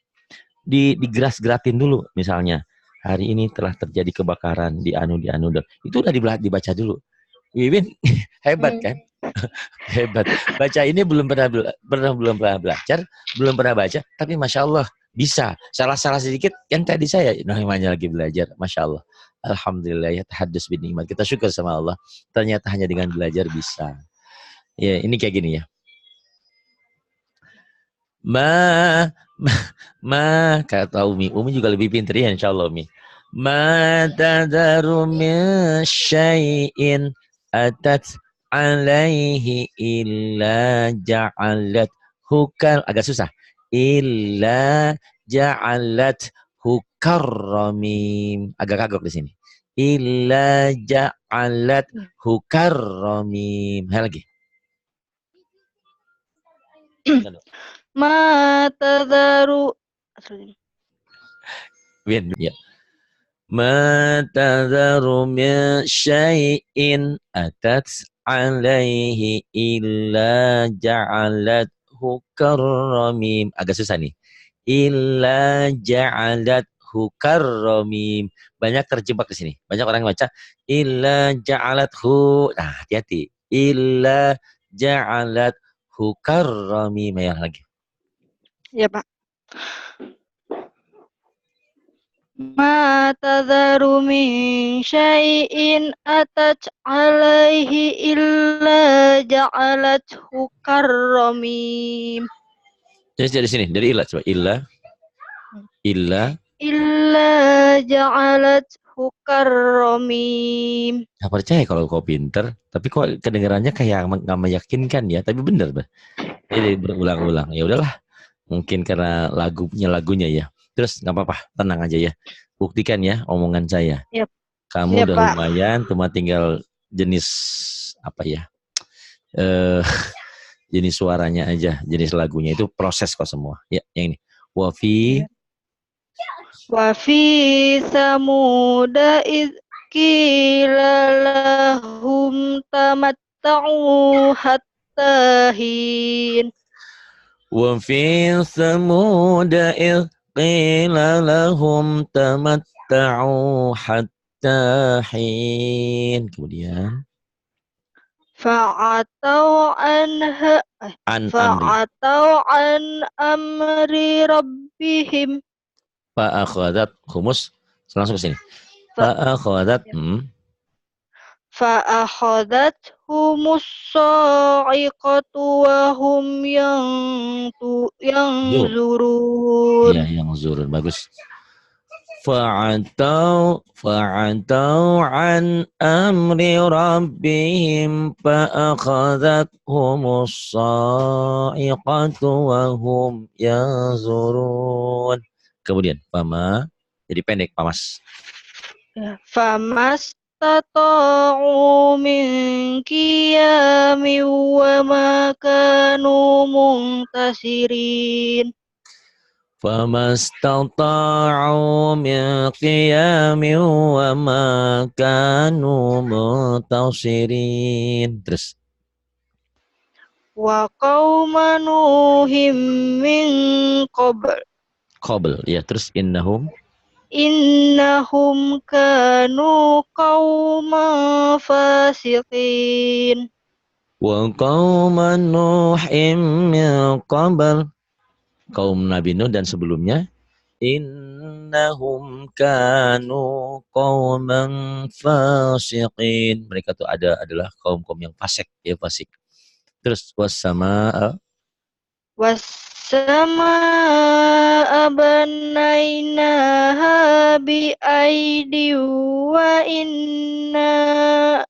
Digeras-geratin dulu misalnya. hari ini telah terjadi kebakaran di anu. Itu udah dibaca dulu. Wiwin hebat kan? Hebat. Baca ini belum pernah belajar, belum pernah baca, tapi masya Allah bisa. Salah sedikit yang tadi saya namanya lagi belajar, masya Allah. Alhamdulillah ya tahadus bin nikmat. Kita syukur sama Allah. Ternyata hanya dengan belajar bisa. Ya ini kayak gini ya. Ma kata Umi juga lebih pintar ya insya Allah Umi. Ma tadaru min syai'in atat alaihi illa ja'alat hukar, agak susah, illa ja'alat hukarramim, agak kagok di sini, illa ja'alat hukarramim. Lagi ma tadharu ya. Ma tadharu min syai'in atat alaihi illa ja'alathu karramim. Agak susah nih. Illa ja'alathu karramim. Banyak terjebak di sini. Banyak orang yang baca illa ja'alathu. Nah, hati-hati. Illa ja'alathu karramim. Ya lagi. Ya, Pak. Ma tadharu min syai'in atat alaihi illa ja'alathu karramim. Jadi dari sini, dari illa coba. Illa Ja'alathu karramim. Gak percaya kalau kau pinter, tapi kok kedengarannya kayak nggak meyakinkan ya. Tapi bener, jadi berulang-ulang. Ya udahlah, mungkin karena lagunya ya. Terus nggak apa-apa, tenang aja ya. Buktikan ya omongan saya. Yep. Kamu udah Pak. lumayan, cuma tinggal jenis apa ya? Jenis suaranya aja, jenis lagunya itu proses kok semua. Ya, yang ini. Wafi samuda iz qila lahum tamatta'u hatta hin. Wafi samuda iz qila lahum tamatta'u hatta hin. Kemudian Fa'atau anha fa'atau an amri rabbihim. Fa'akhadat humus, langsung ke sini. Fa'akhadat Fa'akhadat humus sa'iqatu wa hum yanzurun. Ya, yang zurun, bagus. Fa'atau an amri rabbihim fa'akhadat humus sa'iqatu wa hum yanzurun. Kemudian fama, jadi pendek pamas. Famas tata'u min qiyami wa ma kanu muntasirin. Famastata'u min qiyami wa ma kanu muntasirin. Terus wa qauma nuhim min qabl. Ya, terus innahum kanu qauman fasiqin. Wa qauma nuhim min qabl. Kaum Nabi Nuh dan sebelumnya innahum kanu qauman fasiqin. Mereka tuh adalah kaum-kaum yang fasik, ya fasik. Terus was-samaa banainaha bi aidi wa inna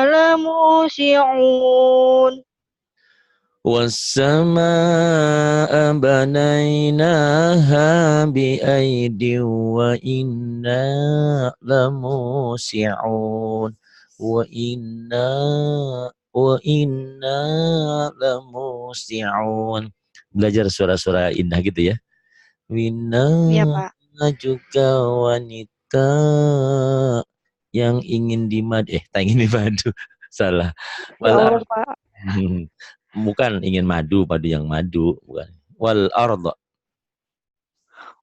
lamusi'un. Was-samaa banainaha bi aidi wa inna lamusi'un. Wa inna lamusti'un. Belajar suara-suara indah gitu ya. Wina ya, Pak. juga wanita yang ingin dimadu. Tak ingin dimadu. Salah. Ya, Pak. Bukan ingin madu yang madu. Bukan. Wal arda.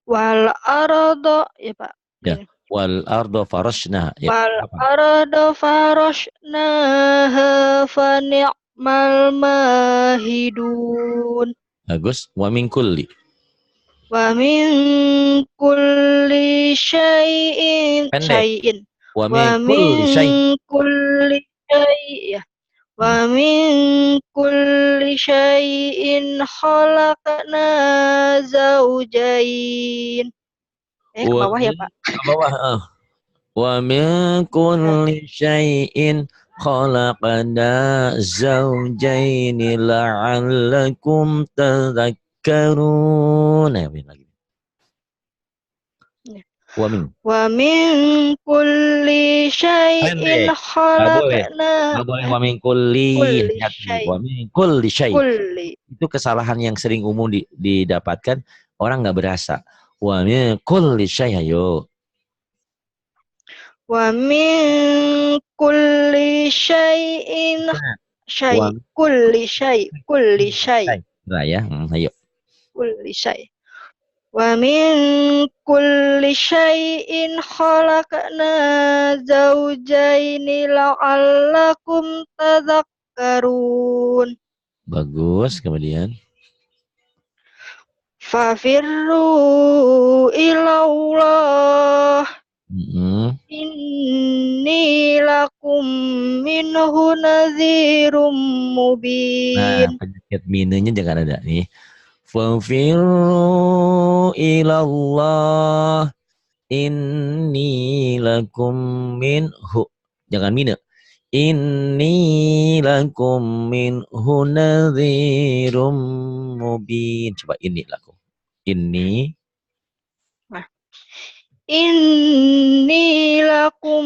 Wal ardo ya Pak. Ya. Wal ardo farashna. Ya. Wal ardo farashnaha fa ni'mal mahidun. Bagus. Wa min kulli. Wa min kulli syai'in Pendek. Wa wa min kulli syai'. min kulli syai' ya. Wa min kulli syai'in khalaqna zawjain. Ke bawah ya, Pak. Ke bawah. Wa min kulli syai'in khalaqna zawjaini la'allakum tadhakkarun. Nah, lagi. Wa min kulli syai'in khalaqna. Nggak boleh wa min kulli. Wa min kulli syai'. Itu kesalahan yang sering umum didapatkan, orang nggak berasa. Wa min kulli syai', ayo. Wa min kulli syai'in kulli syai'. Nah, ya, ayo. Kulli syai'. Wa min kulli syai'in khalaqna zawjaini la'allakum tadhakkarun. Bagus, kemudian. Fafirru ilallah. Inni lakum minhu nadhirum mubin. Nah, penyakit minenya jangan ada nih. Fafirru ilallah. Inni lakum minhu. Jangan mina. Inni lakum minhu nadhirum mubin. Coba ini lakum. Inni. Inni lakum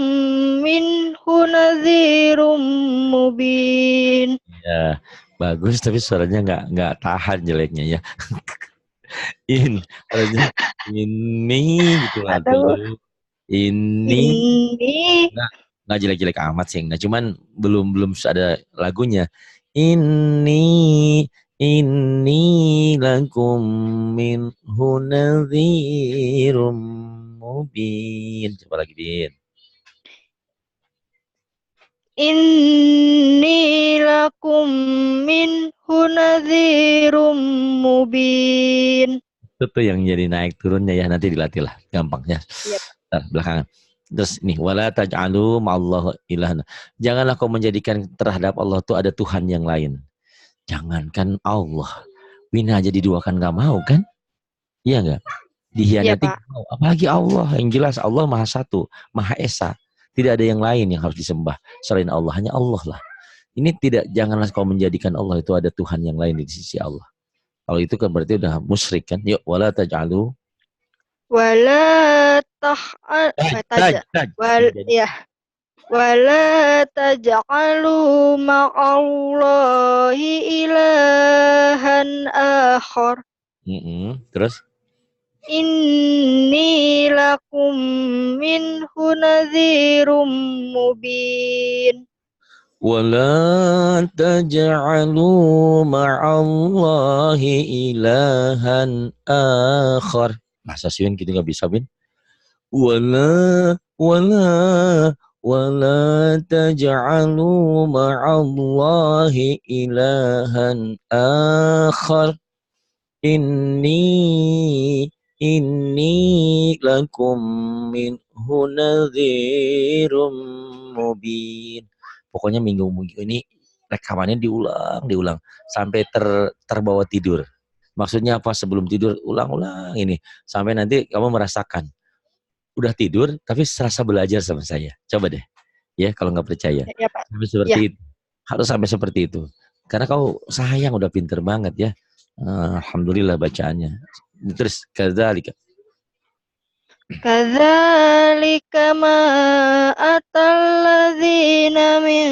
minhu nadhirum mubin. Ya, bagus tapi suaranya nggak tahan jeleknya ya. Ini gitu atau ini nggak jelek-jelek amat sih, nggak, cuman belum ada lagunya. Ini lakum minhu nadhirum mubin. Coba lagi, Bin. Inni lakum minhu nadhirum mubin. Itu tuh yang jadi naik turunnya ya, nanti dilatih lah, gampang ya. Yep. Belakangan. Terus nih, wala taj'alu ma'allahu ilahan. Janganlah kau menjadikan terhadap Allah tuh ada Tuhan yang lain. Jangankan Allah, Wina aja diduakan nggak mau kan? Iya nggak? Dihianati nggak mau. Apalagi Allah, yang jelas Allah Maha Satu, Maha Esa. Tidak ada yang lain yang harus disembah selain Allah, hanya Allah lah. Ini janganlah kau menjadikan Allah itu ada Tuhan yang lain di sisi Allah. Kalau itu kan berarti udah musyrik kan? Yuk, wala taj'alu. Wala taj'alu ma'allahi ilahan akhar. Terus? Inni lakum minhu nadhirum mubin. Wala taj'alu ma'allahi ilahan akhar. Masa sih gitu nggak bisa, Bin? Wala taj'alu ma'allahi ilahan akhar. Inni lakum minhu nadhirum mubin. Pokoknya minggu ini rekamannya diulang sampai terbawa tidur. Maksudnya apa? Sebelum tidur ulang-ulang ini sampai nanti kamu merasakan udah tidur tapi serasa belajar sama saya. Coba deh, ya kalau nggak percaya. Ya, Pak. Sampai seperti itu. Harus sampai seperti itu. Karena kau sayang udah pinter banget ya. Alhamdulillah bacaannya. Terus kadzalika. Kadzalika ma atalladzina min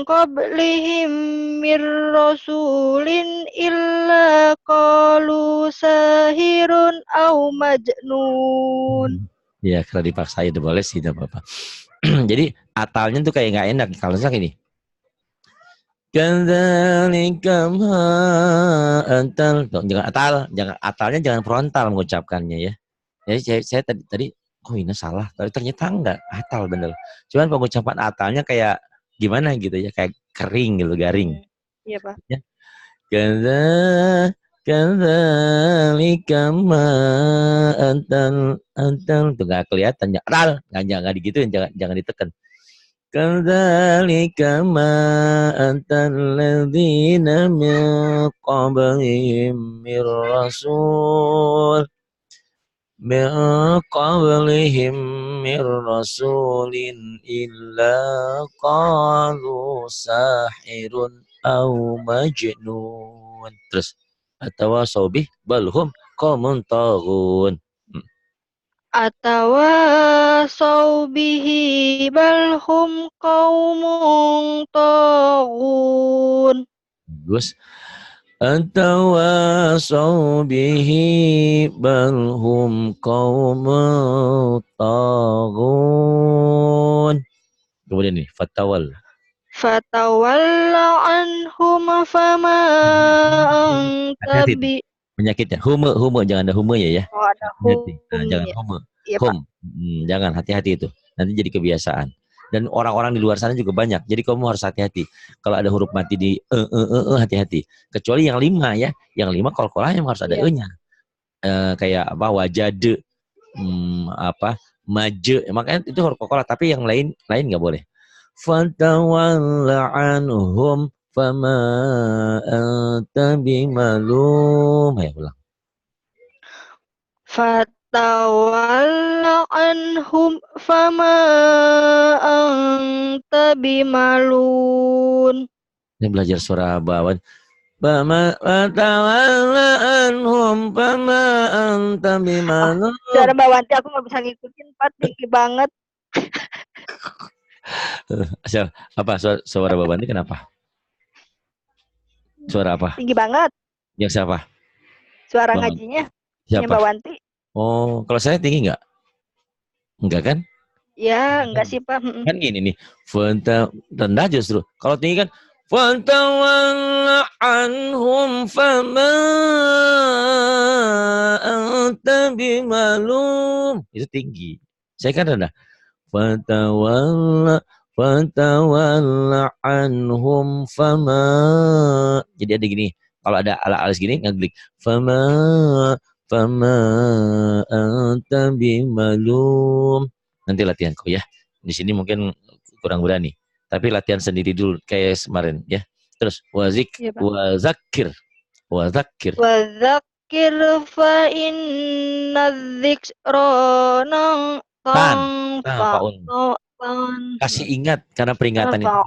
qablihim mir rasulin illa qalu sahirun aw majnun. Ya, kalau dipaksain udah boleh sih, tidak apa-apa. Jadi atalnya tuh kayak nggak enak kalau misalnya ini. Kadzalika ma atal. Jangan atalnya jangan frontal mengucapkannya ya. Jadi saya tadi oh ini salah, tapi ternyata enggak, atal bener. Cuman pengucapan atalnya kayak gimana gitu ya, kayak kering gitu, garing. Iya, Pak. Ya. Kadzalika ma antal tuh nggak kelihatan ya. Jangan digituin, jangan ditekan. Kadzalika ma antal ladzina min qablihim mir rasul min qablihim mir rasulin illa qalu sahirun au majnun. Terus atau sobih balhum qaumun taghun. Atawasaw bihi balhum qaumun taghun. Bagus. Atawasaw bihi balhum qaumun taghun. Kemudian nih fatawal. Fatawalla anhum fama anta Hati-hati tuh. bi. Penyakitnya. Hume jangan ada hume ya. Oh, ada Hati-hati. Nah, jangan humnya. hume. Iya, Pak. Hum. Jangan hati-hati itu. Nanti jadi kebiasaan. Dan orang-orang di luar sana juga banyak. Jadi kamu harus hati-hati. Kalau ada huruf mati di hati-hati. Kecuali yang 5 ya. Yang 5 kol-kolah yang harus ada e-nya. Kayak apa wajade, apa maje. Makanya itu huruf kol-kolah. Tapi yang lain nggak boleh. Fatawalla anhum fama anta bimalum. Ayo ulang. Fatawalla anhum fama anta bimalun. Ini belajar surah Bawan. Fama fatawalla anhum fama anta bimalum. Suara Mbak Wanti aku nggak bisa ngikutin, Pak, tinggi banget. Apa suara Bawan ini kenapa? Suara apa? Tinggi banget. Yang siapa? Suara Bawan. ngajinya. Siapa? Mbak Wanti. Oh, kalau saya tinggi nggak? Enggak kan? Ya, enggak sih, Pak. Kan gini nih, rendah justru. Kalau tinggi kan, fatawalla anhum fama anta bimalum. Itu tinggi. Saya kan rendah. Fatawalla anhum fama. Jadi ada gini, kalau ada ala-alis gini ngeklik fama anta bimalum. Nanti latihan kok ya. Di sini mungkin kurang berani. Tapi latihan sendiri dulu kayak kemarin ya. Terus wazakir. Wazakir fa inna dzikra faun. Kasih ingat karena peringatan itu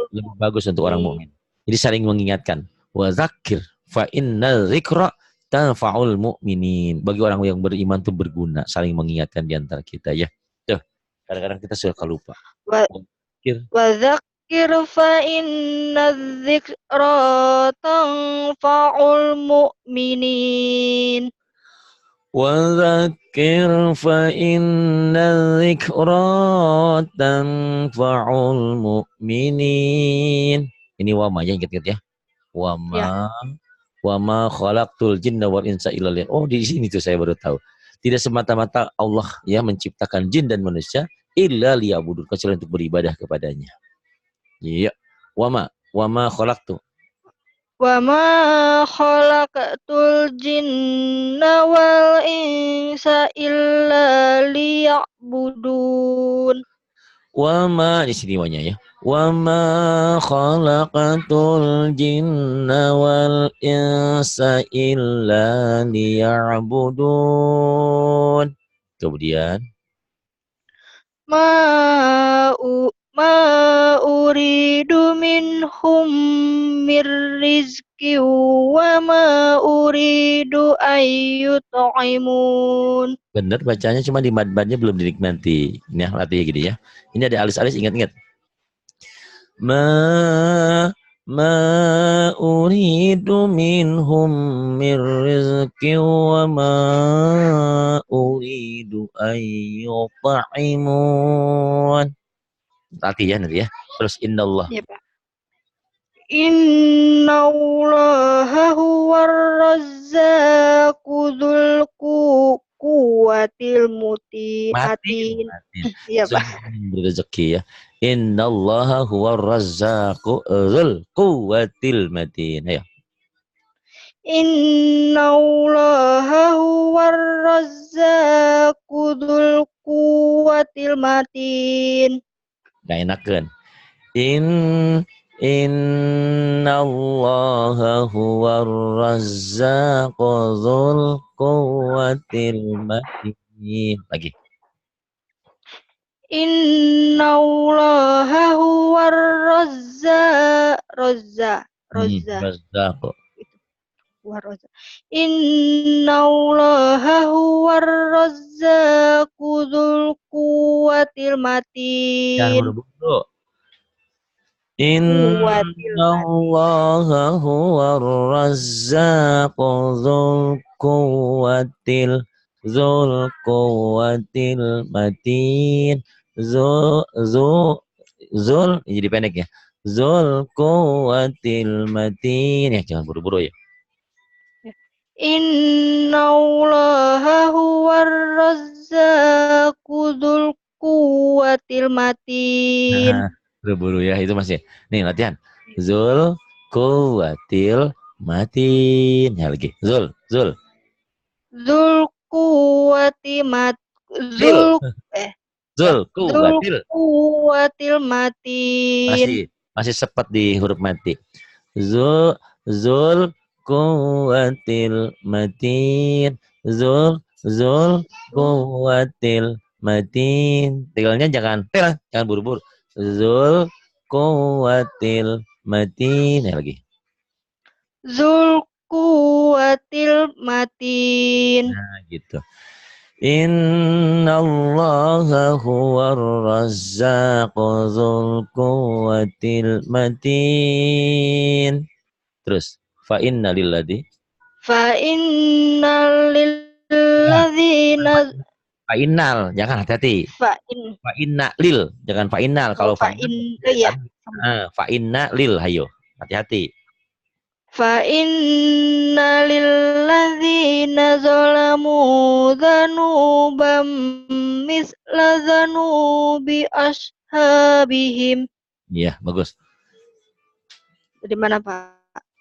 lebih bagus untuk orang mukmin. Jadi saling mengingatkan. Wazakir fa inna dzikra tanfa'ul mu'minin. Bagi orang yang beriman itu berguna, saling mengingatkan di antara kita ya. Tuh, kadang-kadang kita suka lupa. Wadzakir fa inna dzikra tanfa'ul mu'minin. Wadzakir fa inna dzikra tanfa'ul mu'minin. Ini wama ya, ingat-ingat ya. Wama khalaqtul jinna wal insa illa liya'budun. Oh, di sini tuh saya baru tahu. Tidak semata-mata Allah ya menciptakan jin dan manusia illa liya'budun, kecuali untuk beribadah kepadanya. Iya. Wama khalaqtu. Wama khalaqtul jinna wal insa illa liya'budun. Wama di sini wanya ya. Wama khalaqatul jinna wal insa illa liya'budun. Kemudian Ma uridu minhum mir rizki wa ma uridu ayyut'imun. benar bacanya, cuma di mad-madnya belum dinikmati. Ini ya, latih gitu ya. Ini ada alis-alis, ingat-ingat. Ma uridu minhum mir rizki wa ma uridu ayyut'imun. Latih ya nanti ya. Terus innallah. Ya, Pak. Innallaha huwar razzaqu dzul quwwatil quwwatil matin. Iya, Pak. Rezeki ya. Innallaha huwar razzaqu dzul quwwatil matin. Ayo. Innallaha huwar razzaqu dzul quwwatil matin. Gak enakeun. Innallaha huwar razzaqu dzul quwwatil matin. Lagi. Innallaha huwar razzaqu. Innallaha huwar razzaqu dzul quwwatil matin. Jangan buru-buru. Innallaha huwar razzaqu dzul quwwatil matin. Zul jadi pendek ya. Zul quwwatil matin. Ya jangan buru-buru ya. Innallaha huwar razzaqu dzul quwwatil matin. Nah, buru-buru ya itu masih. Nih latihan. Zul quwwatil matin. Ya lagi. Zul. Dzul quwwatil matin. Masih sepet di huruf mati. Zul quwwatil matin. Zul quwwatil matin. Tinggalnya jangan buru-buru. Zul quwwatil matin. Ya lagi. Dzul quwwatil matin. Nah, gitu. Innallaha huwar razzaqu dzul quwwatil matin. Terus fa inna lilladzi fa innal jangan hati-hati. Fa inna lil, jangan fa innal. Kalau fa inna lil, hayo. Hati-hati. Fa inna lilladzina zalamu dzanubam misla dzanubi ashabihim. Iya, bagus. Dari mana, Pak?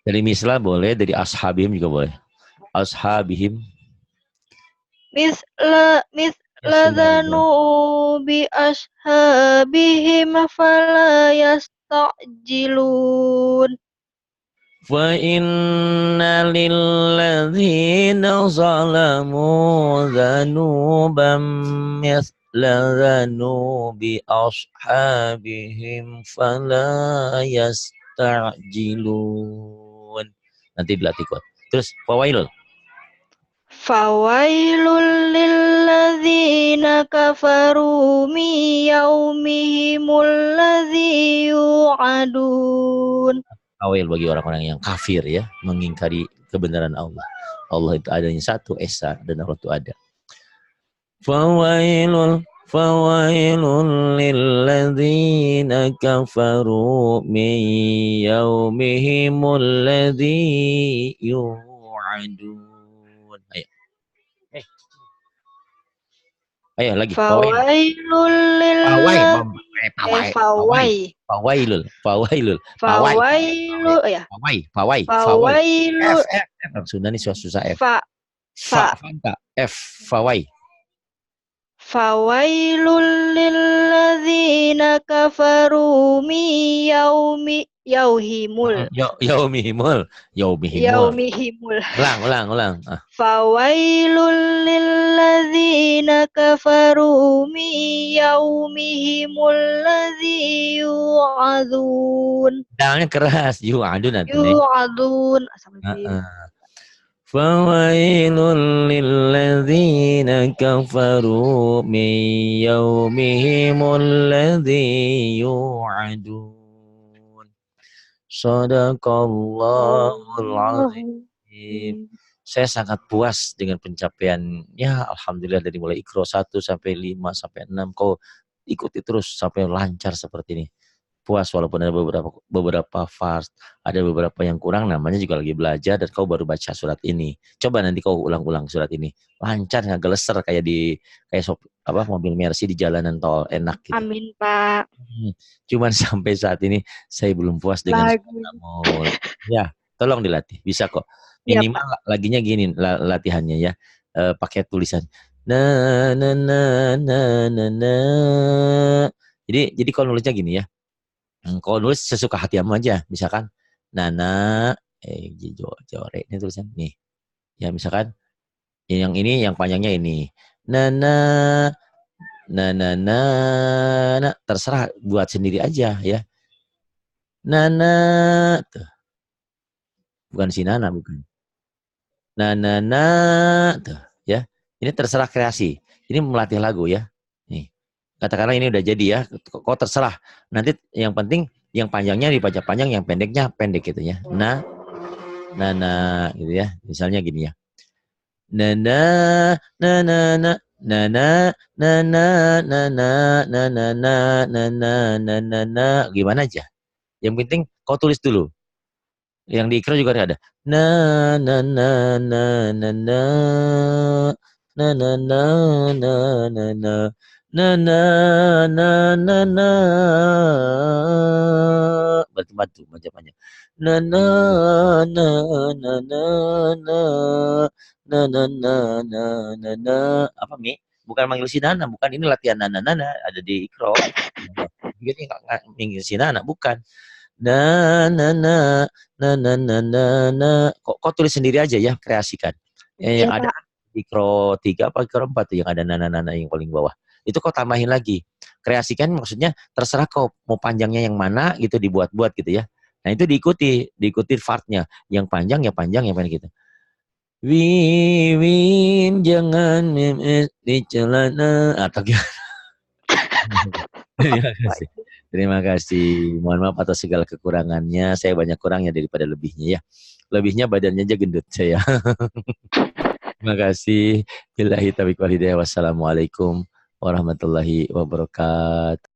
Dari misla boleh, dari ashabihim juga boleh. Ashabihim. Misla dzanubi ashabihim fala yasta'jilun. Fa inna lilladzina zalamu dzanuban misla dzanubi ashabihim fala yasta'jilun. Nanti dilatih kuat. Terus fawailul. Fawailul lilladzina kafaru min yaumihimul ladzi yu'adun. Awal bagi orang-orang yang kafir ya, mengingkari kebenaran Allah. Allah itu adanya satu, esa, dan Allah itu ada. Fawailul lilladzina kafaru min yaumihimul ladzi yu'adun. Ayo lagi. Fawailul ya. Fawailul. Sudah nih susah F. F. Fawailul lilladzina kafaru min yaumihimul. Ulang. Fawailul lilladzina kafaru min yaumihimul ladzi yu'adun. Dalnya keras, yu'adun. Fawailul lilladzina kafaru min yaumihimul ladzi yu'adun. Shadaqallahul azim. Saya sangat puas dengan pencapaian, ya alhamdulillah dari mulai Iqra 1 sampai 5 sampai 6 kau ikuti terus sampai lancar seperti ini. puas walaupun ada beberapa vers, ada beberapa yang kurang, namanya juga lagi belajar dan kau baru baca surat ini. Coba nanti kau ulang-ulang surat ini. Lancar, nggak geleser kayak mobil Mercy di jalanan tol, enak gitu. Amin, Pak. Cuman sampai saat ini saya belum puas dengan Lagu. kamu. Ya, tolong dilatih. Bisa kok. Iya, Minimal Pak. laginya gini latihannya ya. Pakai tulisan. Na na na na na na. Jadi kalau nulisnya gini ya. Kalau nulis sesuka hati kamu aja. Misalkan Nana Jore ini tulisan nih. Ya misalkan yang ini yang panjangnya ini. Nana na terserah buat sendiri aja ya. Nana tuh, bukan si Nana bukan. Nana tuh ya. Ini terserah kreasi. Ini melatih lagu ya. Nih. Katakanlah ini udah jadi ya. Kok terserah. Nanti yang penting yang panjangnya dibaca panjang, yang pendeknya pendek gitu ya. Nana gitu ya. Misalnya gini ya. Nana nana nana nana nana nana nana nana nana nana gimana aja. Yang penting kau tulis dulu. Yang di ikro juga ada. Na na na na na na na na na na na na na na na na na batu-batu macam-macam. Na na na na na na na na na na na na apa Mi? Bukan manggil si Nana, bukan ini latihan Nana Nana ada di ikro. Jadi nggak manggil si Nana, bukan. Na na na na na na na na kok tulis sendiri aja ya, kreasikan. Iya, Yang ada Pak. di Ikro 3 apa Ikro 4 tuh yang ada nana-nana yang paling bawah. Itu kau tambahin lagi. Kreasikan maksudnya terserah kau mau panjangnya yang mana gitu dibuat-buat gitu ya. Nah itu diikuti partnya. Yang panjang, yang panjang, yang pendek gitu. Win jangan memes di celana atau gimana? Terima kasih. Terima kasih. Mohon maaf atas segala kekurangannya. Saya banyak kurangnya daripada lebihnya ya. Lebihnya badannya aja gendut saya. Terima kasih. Billahi taufiq wal hidayah. Wassalamualaikum warahmatullahi wabarakatuh.